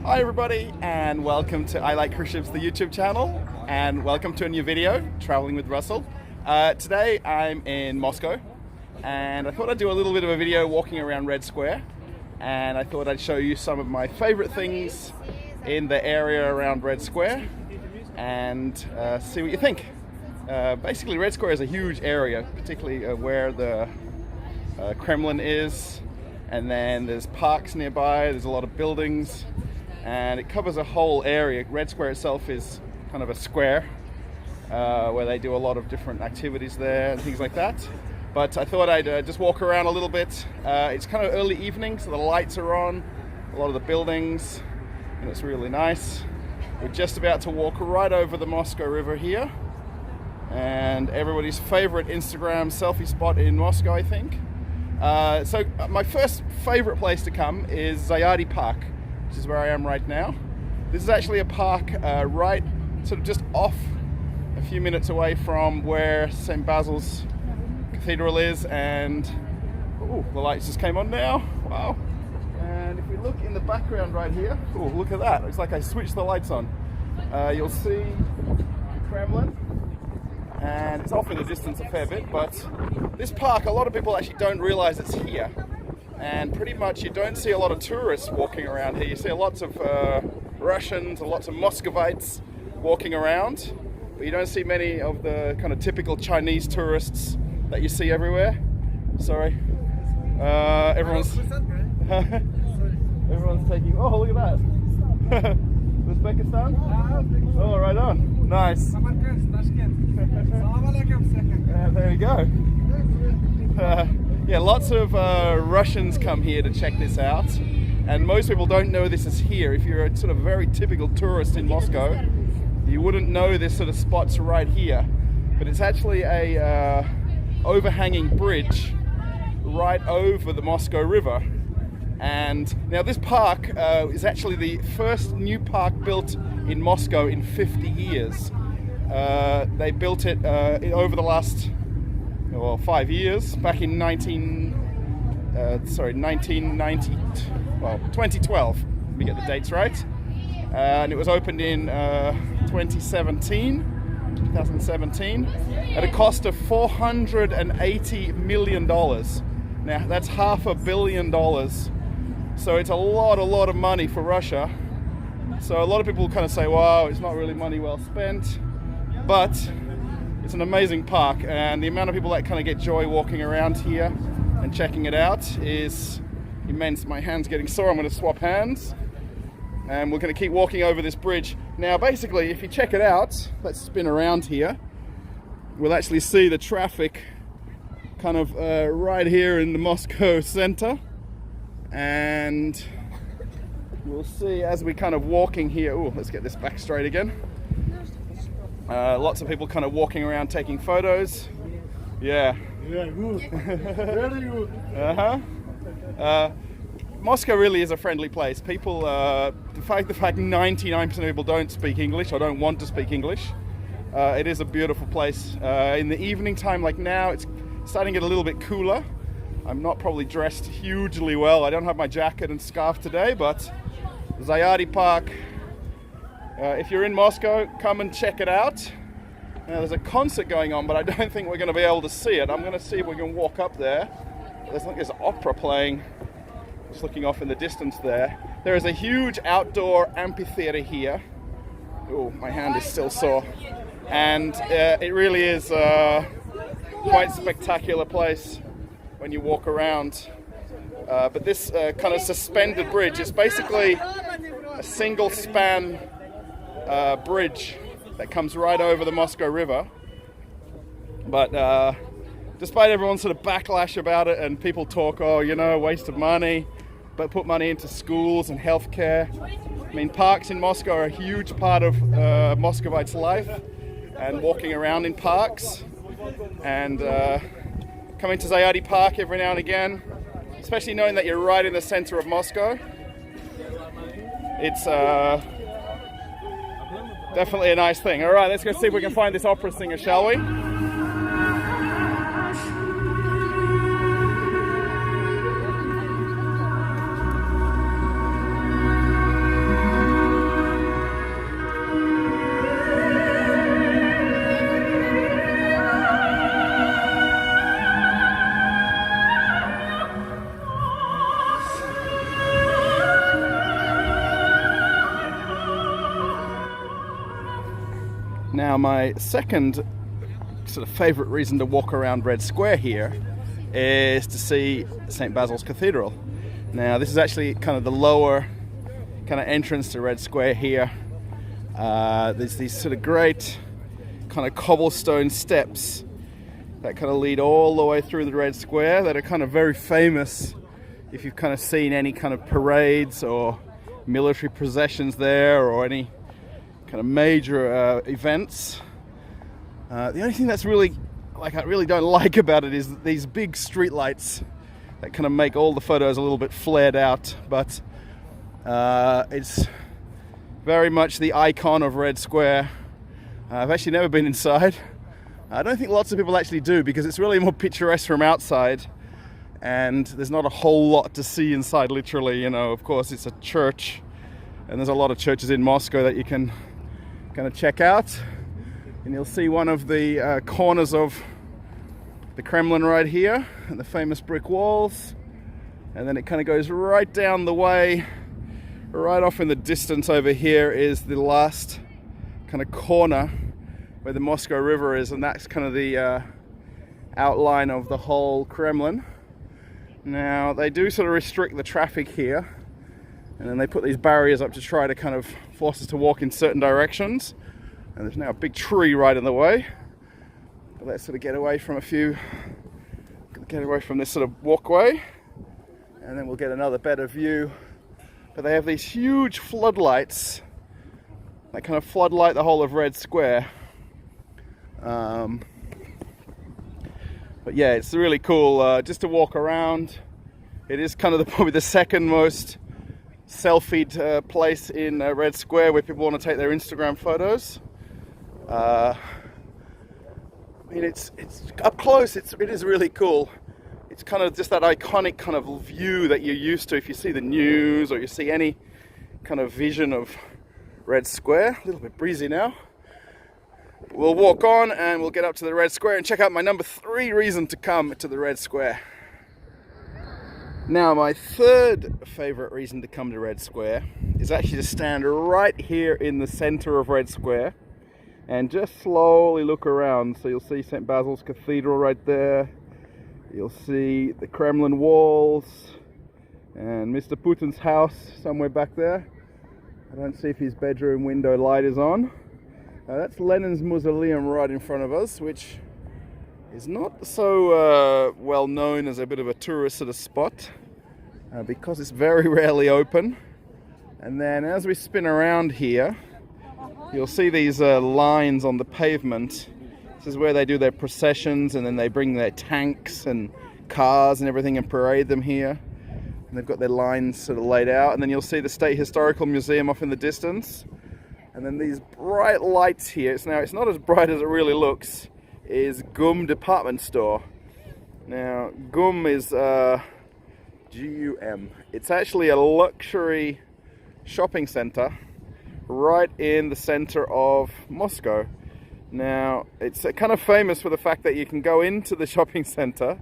Hi everybody, and welcome to I Like Cruise Ships, the YouTube channel, and welcome to a new video, Traveling with Russell. Today I'm in Moscow, and I thought I'd do a little bit of a video walking around Red Square, and I thought I'd show you some of my favorite things in the area around Red Square, and see what you think. Basically, Red Square is a huge area, particularly where the Kremlin is, and then there's parks nearby, there's a lot of buildings, and it covers a whole area. Red Square itself is kind of a square where they do a lot of different activities there and things like that. But I thought I'd just walk around a little bit. It's kind of early evening, so the lights are on, a lot of the buildings, and it's really nice. We're just about to walk right over the Moscow River here, and everybody's favorite Instagram selfie spot in Moscow, I think. So my first favorite place to come is ARD Park, which is where I am right now. This is actually a park right sort of just off a few minutes away from where St. Basil's Cathedral is, and ooh, the lights just came on now, wow. And if we look in the background right here, ooh, look at that, looks like I switched the lights on. You'll see the Kremlin, and it's off in the distance a fair bit, but this park, a lot of people actually don't realize it's here, and pretty much you don't see a lot of tourists walking around here. You see lots of Russians and lots of Muscovites walking around, but you don't see many of the kind of typical Chinese tourists that you see everywhere. Sorry, everyone's taking, oh look at that. Uzbekistan? Oh, right on. Nice. There you go. Yeah, lots of Russians come here to check this out, and most people don't know this is here. If you're a sort of very typical tourist in Moscow, you wouldn't know this sort of spot's right here, but it's actually a overhanging bridge right over the Moscow River. And now this park is actually the first new park built in Moscow in 50 years. They built it over the last 5 years, back in 2012. Let me get the dates right. And it was opened in 2017 at a cost of $480 million. Now that's $500 million. So it's a lot of money for Russia. So a lot of people kind of say, wow, it's not really money well spent, but it's an amazing park, and the amount of people that kind of get joy walking around here and checking it out is immense. My hand's getting sore, I'm going to swap hands, and we're going to keep walking over this bridge. Now basically, if you check it out, let's spin around here, we'll actually see the traffic kind of right here in the Moscow center. And we'll see as we kind of walking here. Oh, let's get this back straight again. Lots of people kind of walking around taking photos. Yeah. Yeah, good. Very good. Moscow really is a friendly place. People, the fact 99% of people don't speak English or don't want to speak English. It is a beautiful place. In the evening time, like now, it's starting to get a little bit cooler. I'm not probably dressed hugely well. I don't have my jacket and scarf today, but ARD Park, if you're in Moscow, come and check it out. Now, there's a concert going on, but I don't think we're going to be able to see it. I'm going to see if we can walk up there. There's like this opera playing, just looking off in the distance there. There is a huge outdoor amphitheater here. Oh, my hand is still sore. And it really is quite a spectacular place when you walk around. But this kind of suspended bridge is basically a single span bridge that comes right over the Moscow River. But despite everyone's sort of backlash about it, and people talk, oh, you know, waste of money, but put money into schools and healthcare. I mean, parks in Moscow are a huge part of Muscovites' life, and walking around in parks, and coming to ARD Park every now and again, especially knowing that you're right in the center of Moscow. It's definitely a nice thing. All right, let's go see if we can find this opera singer, shall we? Now, my second sort of favorite reason to walk around Red Square here is to see St. Basil's Cathedral. Now, this is actually kind of the lower kind of entrance to Red Square here. There's these sort of great kind of cobblestone steps that kind of lead all the way through the Red Square that are kind of very famous if you've kind of seen any kind of parades or military processions there or any kind of major events. The only thing that's really, I really don't like about it is these big street lights that kind of make all the photos a little bit flared out, but it's very much the icon of Red Square. I've actually never been inside. I don't think lots of people actually do because it's really more picturesque from outside and there's not a whole lot to see inside literally. You know, of course it's a church and there's a lot of churches in Moscow that you can kind of check out, and you'll see one of the corners of the Kremlin right here and the famous brick walls, and then it kind of goes right down the way. Right off in the distance over here is the last kind of corner where the Moscow River is, and that's kind of the outline of the whole Kremlin. Now, they do sort of restrict the traffic here, and then they put these barriers up to try to kind of force us to walk in certain directions. And there's now a big tree right in the way. But let's sort of get away from this sort of walkway, and then we'll get another better view. But they have these huge floodlights that kind of floodlight the whole of Red Square. But yeah, it's really cool just to walk around. It is kind of probably the second most selfied place in Red Square where people want to take their Instagram photos. I mean, it's up close. It is really cool. It's kind of just that iconic kind of view that you're used to if you see the news or you see any kind of vision of Red Square. A little bit breezy now. We'll walk on and we'll get up to the Red Square and check out my number 3 reason to come to the Red Square. Now, my third favorite reason to come to Red Square is actually to stand right here in the center of Red Square and just slowly look around. So you'll see St. Basil's Cathedral right there. You'll see the Kremlin walls and Mr. Putin's house somewhere back there. I don't see if his bedroom window light is on. That's Lenin's mausoleum right in front of us, which is not so well known as a bit of a tourist sort of spot because it's very rarely open. And then as we spin around here, you'll see these lines on the pavement. This is where they do their processions, and then they bring their tanks and cars and everything and parade them here. And they've got their lines sort of laid out. And then you'll see the State Historical Museum off in the distance. And then these bright lights here, it's not as bright as it really looks, is GUM department store. Now, GUM is G-U-M. It's actually a luxury shopping center right in the center of Moscow. Now, it's kind of famous for the fact that you can go into the shopping center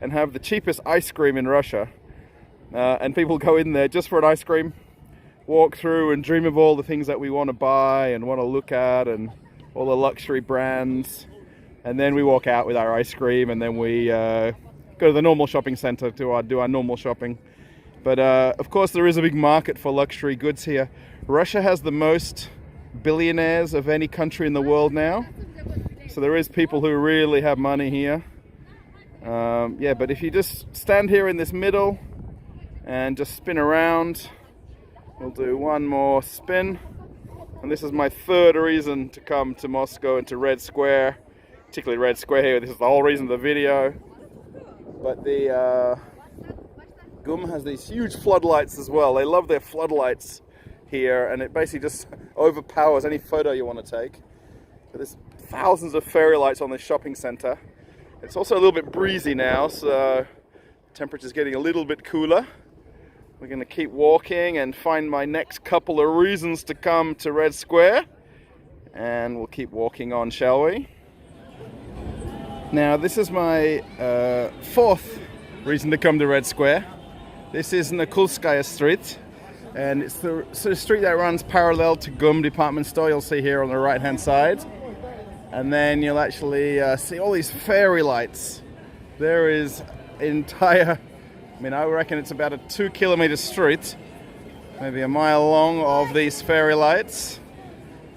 and have the cheapest ice cream in Russia. And people go in there just for an ice cream, walk through and dream of all the things that we want to buy and want to look at and all the luxury brands. And then we walk out with our ice cream, and then we go to the normal shopping center to do our normal shopping. But of course there is a big market for luxury goods here. Russia has the most billionaires of any country in the world now. So there is people who really have money here. Yeah, but if you just stand here in this middle and just spin around, we'll do one more spin. And this is my third reason to come to Moscow and to Red Square. Particularly Red Square here. This is the whole reason of the video. But the GUM has these huge floodlights as well. They love their floodlights here, and it basically just overpowers any photo you want to take. But there's thousands of fairy lights on this shopping center. It's also a little bit breezy now, so temperature's getting a little bit cooler. We're going to keep walking and find my next couple of reasons to come to Red Square, and we'll keep walking on, shall we? Now, this is my fourth reason to come to Red Square. This is Nikolskaya Street, and it's the sort of street that runs parallel to GUM department store. You'll see here on the right hand side. and then you'll actually see all these fairy lights. There is entire, I reckon it's about a 2-kilometer street, maybe a mile long, of these fairy lights.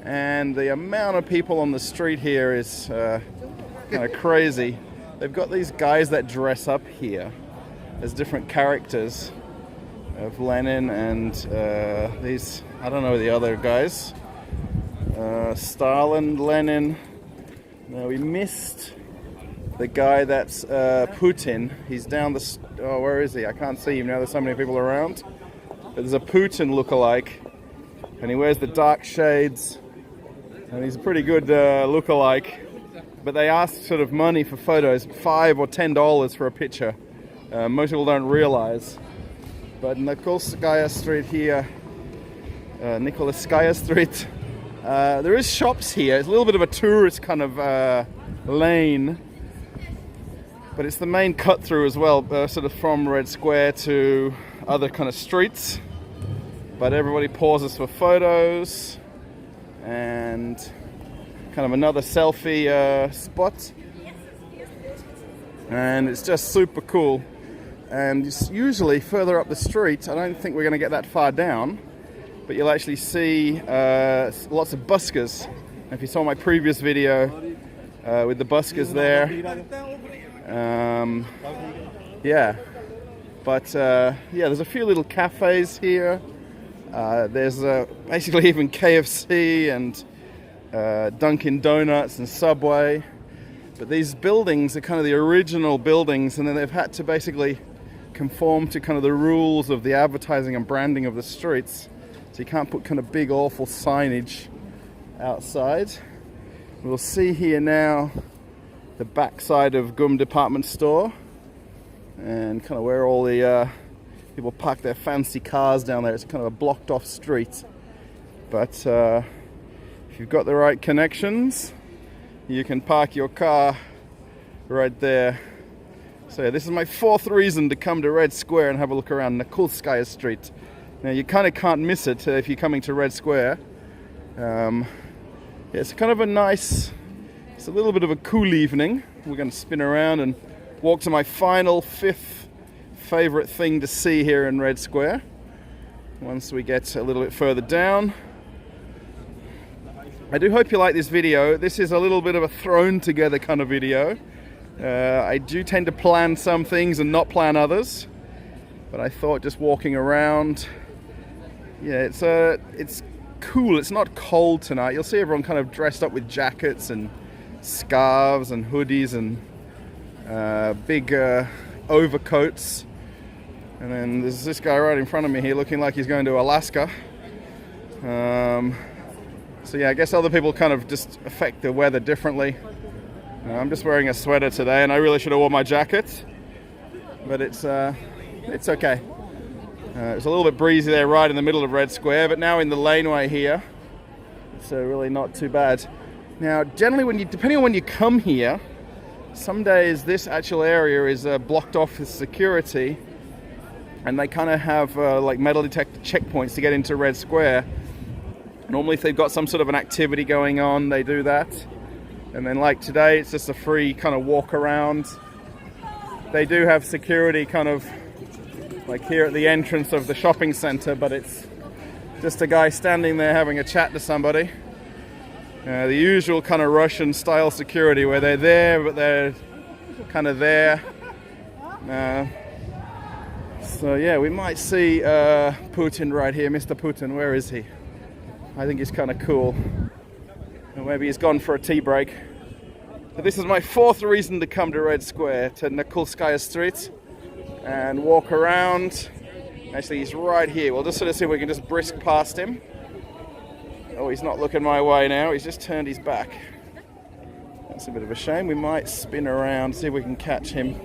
And the amount of people on the street here is kind of crazy. They've got these guys that dress up here as different characters of Lenin and these, I don't know the other guys. Stalin, Lenin. Now we missed the guy that's Putin. He's down the... Oh, where is he? I can't see him now. There's so many people around. But there's a Putin lookalike. And he wears the dark shades. And he's a pretty good lookalike. But they ask sort of money for photos. $5 or $10 for a picture. Most people don't realize. But Nikolskaya Street here... Nikolskaya Street... there is shops here. It's a little bit of a tourist kind of lane. But it's the main cut through as well, sort of from Red Square to other kind of streets. But everybody pauses for photos and kind of another selfie spot. And it's just super cool. And it's usually further up the street, I don't think we're going to get that far down, but you'll actually see lots of buskers. If you saw my previous video with the buskers there, yeah. But yeah, there's a few little cafes here. There's basically even KFC and Dunkin' Donuts and Subway. But these buildings are kind of the original buildings, and then they've had to basically conform to kind of the rules of the advertising and branding of the streets. So you can't put kind of big awful signage outside. We'll see here now the backside of GUM department store and kind of where all the people park their fancy cars down there. It's kind of a blocked off street. But if you've got the right connections, you can park your car right there. So yeah, this is my 4th reason to come to Red Square and have a look around Nikolskaya Street. Now you kind of can't miss it if you're coming to Red Square. Yeah, it's kind of a nice, it's a little bit of a cool evening. We're going to spin around and walk to my final 5th favorite thing to see here in Red Square. Once we get a little bit further down. I do hope you like this video. This is a little bit of a thrown together kind of video. I do tend to plan some things and not plan others. But I thought just walking around, yeah, it's cool. It's not cold tonight. You'll see everyone kind of dressed up with jackets and scarves and hoodies and big overcoats. And then there's this guy right in front of me here looking like he's going to Alaska. So yeah, I guess other people kind of just affect the weather differently. I'm just wearing a sweater today, and I really should have worn my jacket. But it's okay. It's a little bit breezy there right in the middle of Red Square, but now in the laneway here, it's really not too bad. Now, generally, depending on when you come here, some days this actual area is blocked off with security, and they kind of have like metal detector checkpoints to get into Red Square. Normally, if they've got some sort of an activity going on, they do that. And then like today, it's just a free kind of walk around. They do have security kind of like here at the entrance of the shopping center, but it's just a guy standing there having a chat to somebody. The usual kind of Russian style security where they're there, but they're kind of there. So yeah, we might see Putin right here. Mr. Putin, where is he? I think he's kind of cool. Or maybe he's gone for a tea break. But this is my 4th reason to come to Red Square, to Nikolskaya Street, and walk around. Actually, he's right here. We'll just sort of see if we can just brisk past him. Oh, he's not looking my way now. He's just turned his back. That's a bit of a shame. We might spin around, see if we can catch him.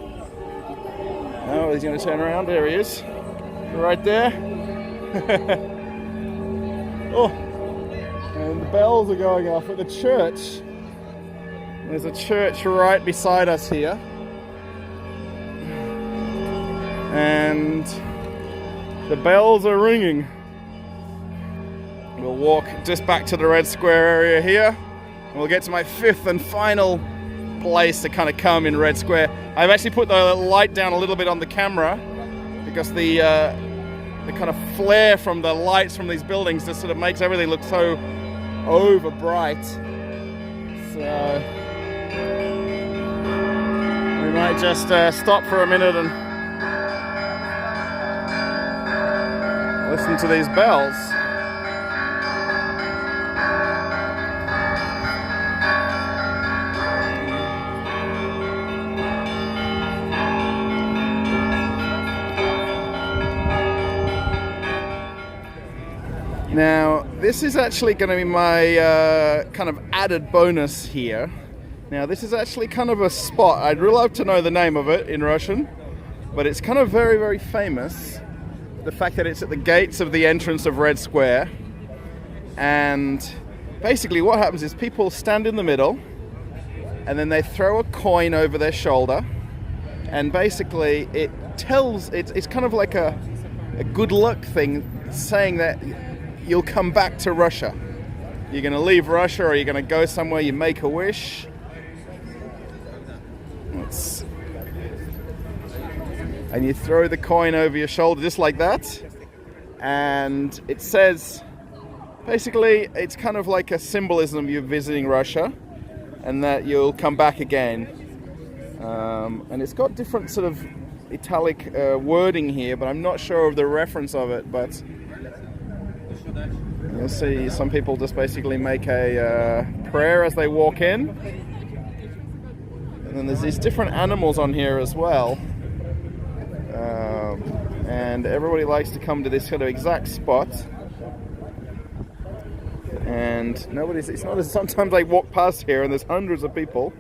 Oh, he's going to turn around. There he is. Right there. Oh, and the bells are going off at the church. There's a church right beside us here. And the bells are ringing. We'll walk just back to the Red Square area here. We'll get to my fifth and final place to kind of come in Red Square. I've actually put the light down a little bit on the camera because the kind of flare from the lights from these buildings just sort of makes everything look so over bright. So we might just stop for a minute and listen to these bells. Now, this is actually going to be my kind of added bonus here. Now, this is actually kind of a spot. I'd really love to know the name of it in Russian, but it's kind of very, very famous. The fact that it's at the gates of the entrance of Red Square. And basically what happens is people stand in the middle and then they throw a coin over their shoulder. And basically it's kind of like a good luck thing, saying that you'll come back to Russia. You're going to leave Russia or you're going to go somewhere, you make a wish. And you throw the coin over your shoulder just like that. And it says, basically, it's kind of like a symbolism you're visiting Russia and that you'll come back again. And it's got different sort of italic wording here, but I'm not sure of the reference of it, but you'll see some people just basically make a prayer as they walk in. And then there's these different animals on here as well. And everybody likes to come to this sort of exact spot. And it's not as sometimes I walk past here and there's hundreds of people.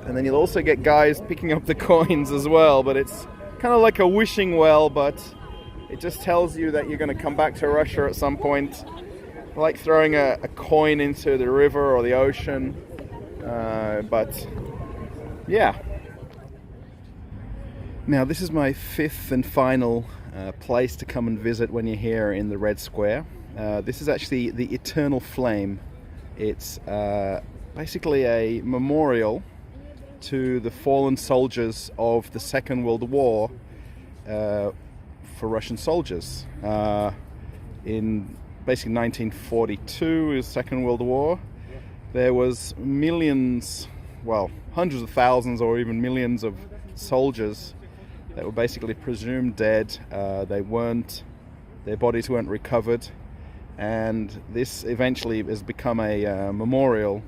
And then you'll also get guys picking up the coins as well, but it's kind of like a wishing well, but it just tells you that you're going to come back to Russia at some point. Like throwing a coin into the river or the ocean. But yeah. Now this is my fifth and final place to come and visit when you're here in the Red Square. This is actually the Eternal Flame. It's basically a memorial to the fallen soldiers of the Second World War for Russian soldiers. In basically 1942, the Second World War, there was millions, well, hundreds of thousands or even millions of soldiers that were basically presumed dead. Their bodies weren't recovered, and this eventually has become a memorial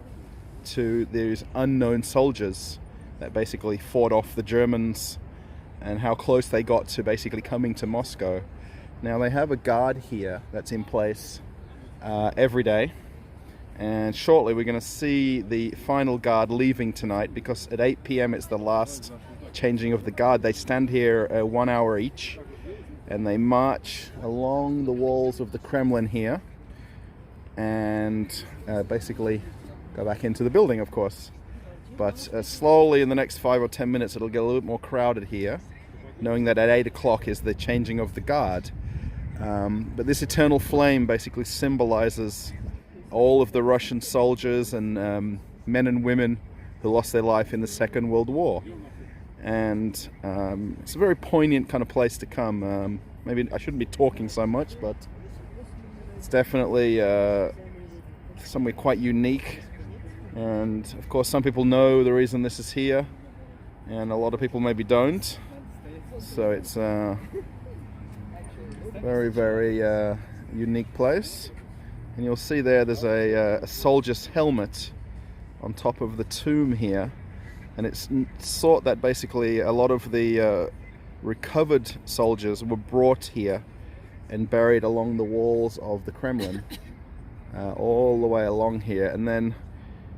to these unknown soldiers that basically fought off the Germans and how close they got to basically coming to Moscow. Now they have a guard here that's in place every day, and shortly we're going to see the final guard leaving tonight, because at 8 p.m. it's the last changing of the guard. They stand here 1 hour each, and they march along the walls of the Kremlin here and basically go back into the building, of course. But slowly in the next 5 or 10 minutes it'll get a little bit more crowded here, knowing that at 8 o'clock is the changing of the guard. But this eternal flame basically symbolizes all of the Russian soldiers and men and women who lost their life in the Second World War. And it's a very poignant kind of place to come. Maybe I shouldn't be talking so much, but it's definitely somewhere quite unique. And of course some people know the reason this is here, and a lot of people maybe don't. So it's a very, very unique place. And you'll see there's a soldier's helmet on top of the tomb here. And it's thought that basically a lot of the recovered soldiers were brought here and buried along the walls of the Kremlin, all the way along here. And then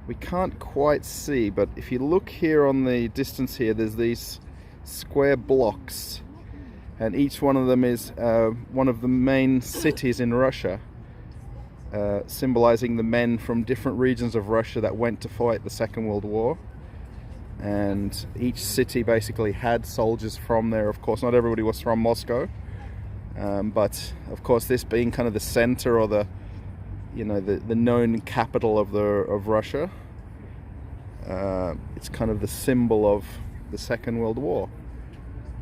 we can't quite see, but if you look here on the distance here, there's these square blocks, and each one of them is one of the main cities in Russia, symbolizing the men from different regions of Russia that went to fight the Second World War. And each city basically had soldiers from there. Of course, not everybody was from Moscow, but of course this being kind of the center or the the known capital of Russia. It's kind of the symbol of the Second World War.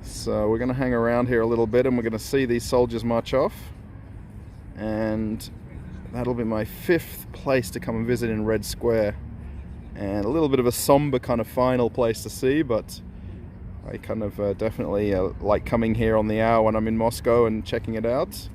So we're going to hang around here a little bit, and we're going to see these soldiers march off. And that'll be my 5th place to come and visit in Red Square. And a little bit of a somber kind of final place to see, but I kind of definitely like coming here on the hour when I'm in Moscow and checking it out.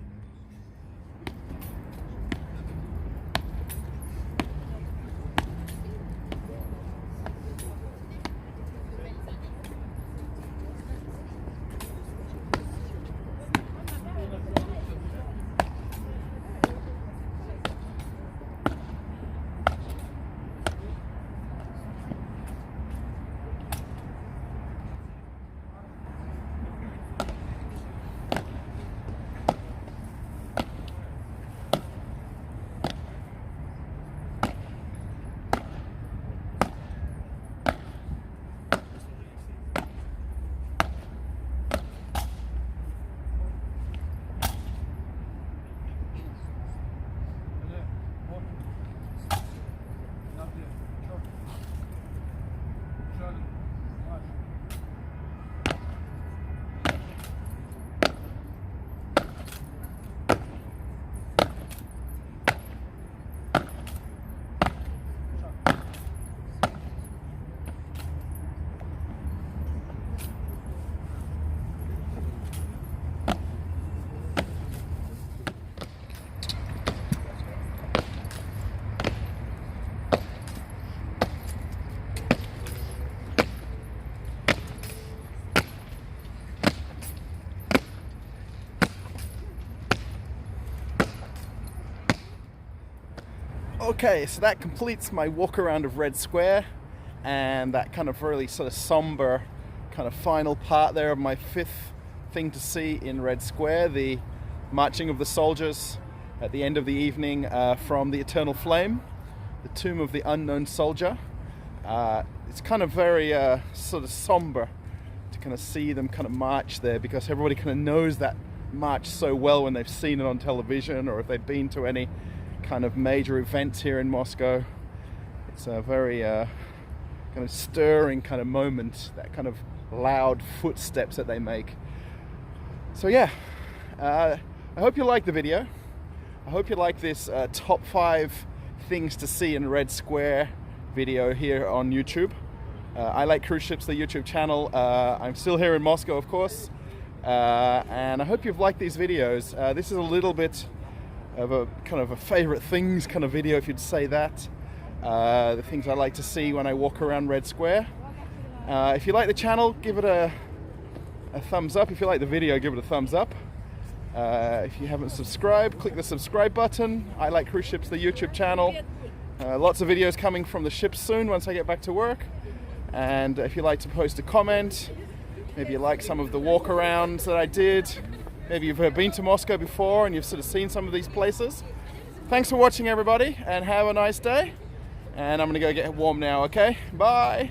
Okay, so that completes my walk around of Red Square, and that kind of really sort of somber kind of final part there of my 5th thing to see in Red Square, the marching of the soldiers at the end of the evening from the Eternal Flame, the tomb of the unknown soldier. It's kind of very sort of somber to kind of see them kind of march there, because everybody kind of knows that march so well when they've seen it on television, or if they've been to any kind of major events here in Moscow. It's a very kind of stirring kind of moment, that kind of loud footsteps that they make. So yeah, I hope you like the video. I hope you like this top 5 things to see in Red Square video here on YouTube. I Like Cruise Ships, the YouTube channel. I'm still here in Moscow, of course, and I hope you've liked these videos. This is a little bit of a kind of a favorite things kind of video, if you'd say that. The things I like to see when I walk around Red Square. If you like the channel, give it a thumbs up. If you like the video, give it a thumbs up. If you haven't subscribed, click the subscribe button. I Like Cruise Ships, the YouTube channel. Lots of videos coming from the ship soon once I get back to work. And if you'd like to post a comment, maybe you like some of the walk arounds that I did. Maybe you've been to Moscow before and you've sort of seen some of these places. Thanks for watching, everybody, and have a nice day. And I'm gonna go get warm now, okay? Bye.